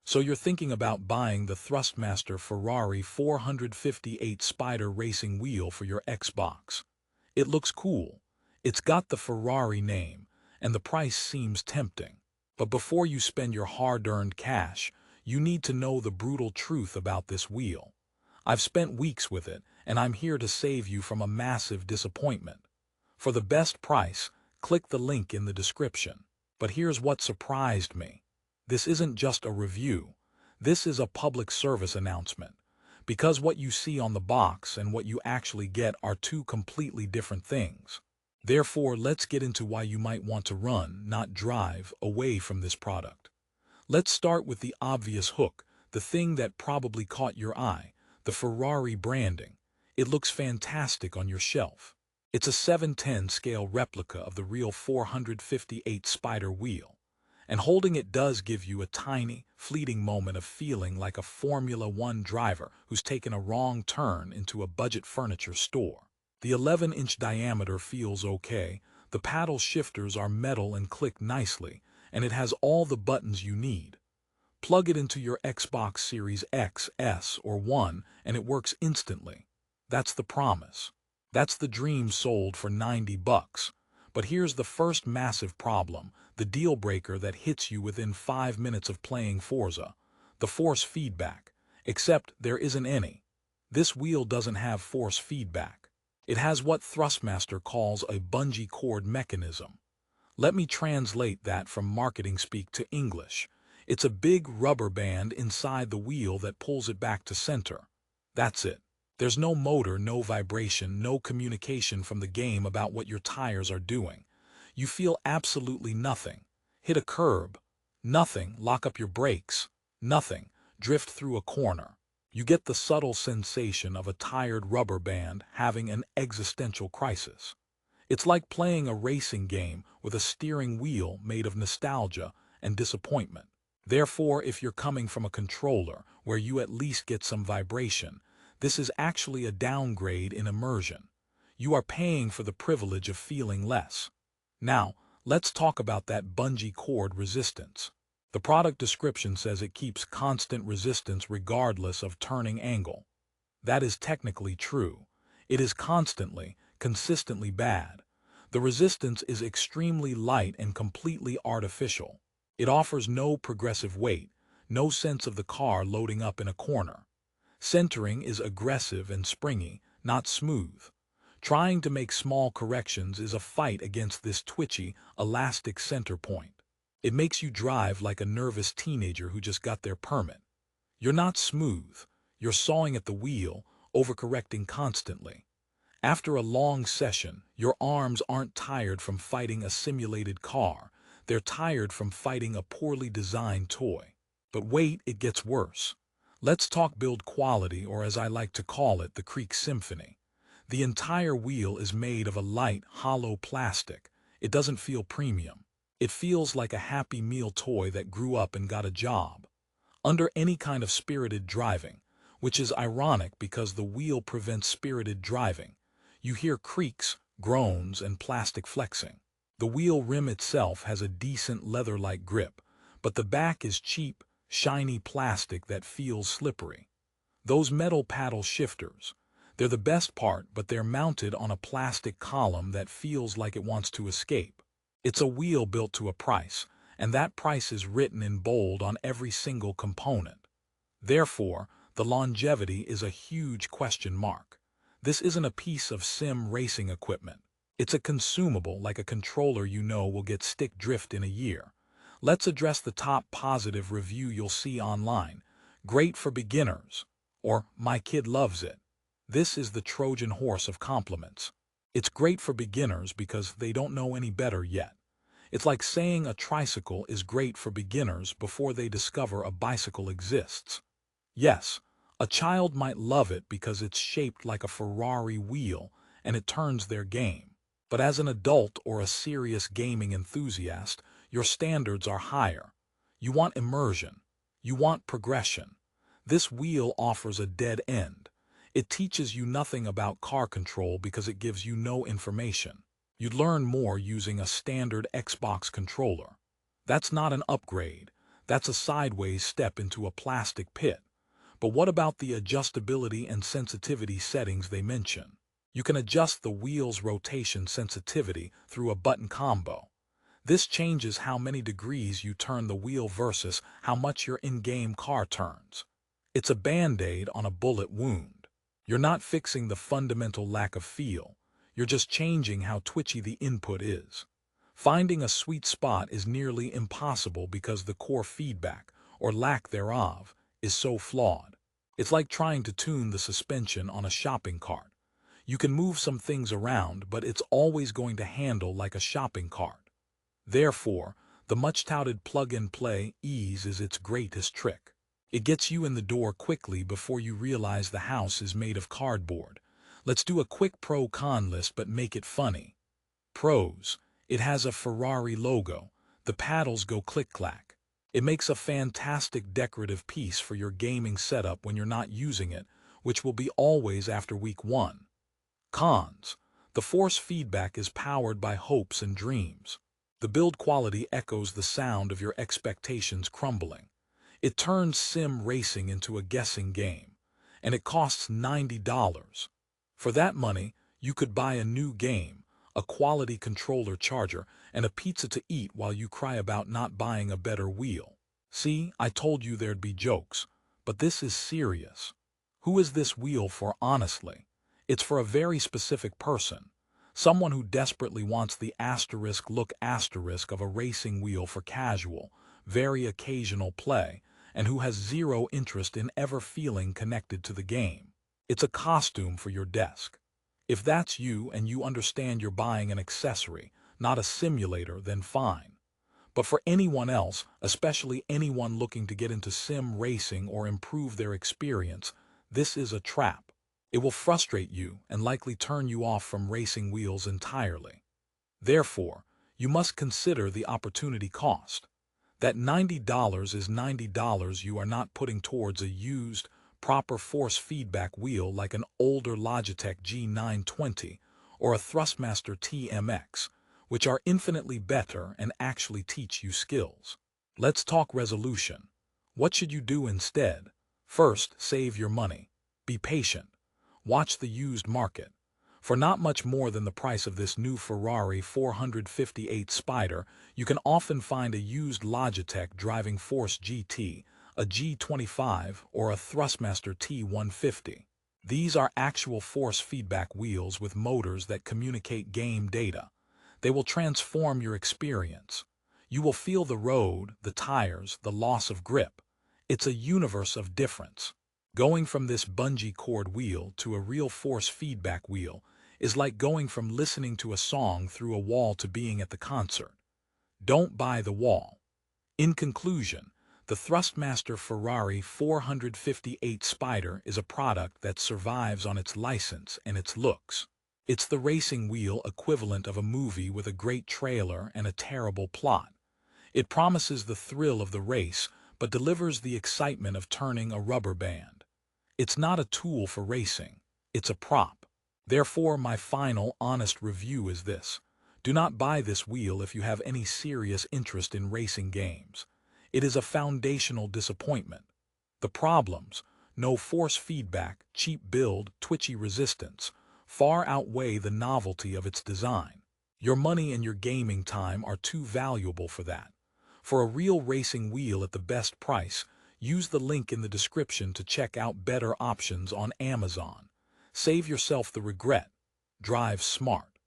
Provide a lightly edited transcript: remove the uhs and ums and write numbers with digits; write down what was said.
So you're thinking about buying the Thrustmaster Ferrari 458 Spider racing wheel for your Xbox. It looks cool. It's got the Ferrari name, and the price seems tempting. But before you spend your hard-earned cash, you need to know the brutal truth about this wheel. I've spent weeks with it, and I'm here to save you from a massive disappointment. For the best price, click the link in the description. But here's what surprised me. This isn't just a review. This is a public service announcement. Because what you see on the box and what you actually get are two completely different things. Therefore, let's get into why you might want to run, not drive, away from this product. Let's start with the obvious hook, the thing that probably caught your eye, the Ferrari branding. It looks fantastic on your shelf. It's a 7/10 scale replica of the real 458 Spider wheel. And holding it does give you a tiny, fleeting moment of feeling like a Formula One driver who's taken a wrong turn into a budget furniture store. The 11-inch diameter feels okay, the paddle shifters are metal and click nicely, and it has all the buttons you need. Plug it into your Xbox Series X, S, or One, and it works instantly. That's the promise. That's the dream sold for $90. But here's the first massive problem, the deal breaker that hits you within 5 minutes of playing Forza, the force feedback. Except there isn't any. This wheel doesn't have force feedback. It has what Thrustmaster calls a bungee cord mechanism. Let me translate that from marketing speak to English. It's a big rubber band inside the wheel that pulls it back to center. That's it. There's no motor, no vibration, no communication from the game about what your tires are doing. You feel absolutely nothing. Hit a curb. Nothing. Lock up your brakes. Nothing. Drift through a corner. You get the subtle sensation of a tired rubber band having an existential crisis. It's like playing a racing game with a steering wheel made of nostalgia and disappointment. Therefore, if you're coming from a controller where you at least get some vibration, this is actually a downgrade in immersion. You are paying for the privilege of feeling less. Now, let's talk about that bungee cord resistance. The product description says it keeps constant resistance regardless of turning angle. That is technically true. It is constantly, consistently bad. The resistance is extremely light and completely artificial. It offers no progressive weight, no sense of the car loading up in a corner. Centering is aggressive and springy, not smooth. Trying to make small corrections is a fight against this twitchy, elastic center point. It makes you drive like a nervous teenager who just got their permit. You're not smooth. You're sawing at the wheel, overcorrecting constantly. After a long session, your arms aren't tired from fighting a simulated car. They're tired from fighting a poorly designed toy. But wait, it gets worse. Let's talk build quality, or as I like to call it, the Creek Symphony. The entire wheel is made of a light, hollow plastic. It doesn't feel premium. It feels like a Happy Meal toy that grew up and got a job. Under any kind of spirited driving, which is ironic because the wheel prevents spirited driving, you hear creaks, groans, and plastic flexing. The wheel rim itself has a decent leather-like grip, but the back is cheap, shiny plastic that feels slippery. Those metal paddle shifters, they're the best part, but they're mounted on a plastic column that feels like it wants to escape. It's a wheel built to a price, and that price is written in bold on every single component. Therefore, the longevity is a huge question mark. This isn't a piece of sim racing equipment. It's a consumable like a controller you know will get stick drift in a year. Let's address the top positive review you'll see online. Great for beginners. Or, my kid loves it. This is the Trojan horse of compliments. It's great for beginners because they don't know any better yet. It's like saying a tricycle is great for beginners before they discover a bicycle exists. Yes, a child might love it because it's shaped like a Ferrari wheel and it turns their game. But as an adult or a serious gaming enthusiast, your standards are higher. You want immersion. You want progression. This wheel offers a dead end. It teaches you nothing about car control because it gives you no information. You'd learn more using a standard Xbox controller. That's not an upgrade. That's a sideways step into a plastic pit. But what about the adjustability and sensitivity settings they mention? You can adjust the wheel's rotation sensitivity through a button combo. This changes how many degrees you turn the wheel versus how much your in-game car turns. It's a band-aid on a bullet wound. You're not fixing the fundamental lack of feel. You're just changing how twitchy the input is. Finding a sweet spot is nearly impossible because the core feedback, or lack thereof, is so flawed. It's like trying to tune the suspension on a shopping cart. You can move some things around, but it's always going to handle like a shopping cart. Therefore, the much-touted plug-and-play ease is its greatest trick. It gets you in the door quickly before you realize the house is made of cardboard. Let's do a quick pro-con list but make it funny. Pros: it has a Ferrari logo. The paddles go click-clack. It makes a fantastic decorative piece for your gaming setup when you're not using it, which will be always after week 1. Cons: the force feedback is powered by hopes and dreams. The build quality echoes the sound of your expectations crumbling. It turns sim racing into a guessing game, and it costs $90. For that money, you could buy a new game, a quality controller charger, and a pizza to eat while you cry about not buying a better wheel. See, I told you there'd be jokes, but this is serious. Who is this wheel for, honestly? It's for a very specific person. Someone who desperately wants the look of a racing wheel for casual, very occasional play, and who has zero interest in ever feeling connected to the game. It's a costume for your desk. If that's you and you understand you're buying an accessory, not a simulator, then fine. But for anyone else, especially anyone looking to get into sim racing or improve their experience, this is a trap. It will frustrate you and likely turn you off from racing wheels entirely. Therefore, you must consider the opportunity cost. That $90 is $90 you are not putting towards a used, proper force feedback wheel like an older Logitech G920 or a Thrustmaster TMX, which are infinitely better and actually teach you skills. Let's talk resolution. What should you do instead? First, save your money. Be patient. Watch the used market. For not much more than the price of this new Ferrari 458 Spider, you can often find a used Logitech Driving Force GT, a G25, or a Thrustmaster T150. These are actual force feedback wheels with motors that communicate game data. They will transform your experience. You will feel the road, the tires, the loss of grip. It's a universe of difference. Going from this bungee cord wheel to a real force feedback wheel is like going from listening to a song through a wall to being at the concert. Don't buy the wall. In conclusion, the Thrustmaster Ferrari 458 Spider is a product that survives on its license and its looks. It's the racing wheel equivalent of a movie with a great trailer and a terrible plot. It promises the thrill of the race, but delivers the excitement of turning a rubber band. It's not a tool for racing, it's a prop. Therefore, my final, honest review is this. Do not buy this wheel if you have any serious interest in racing games. It is a foundational disappointment. The problems, no force feedback, cheap build, twitchy resistance, far outweigh the novelty of its design. Your money and your gaming time are too valuable for that. For a real racing wheel at the best price, use the link in the description to check out better options on Amazon. Save yourself the regret. Drive smart.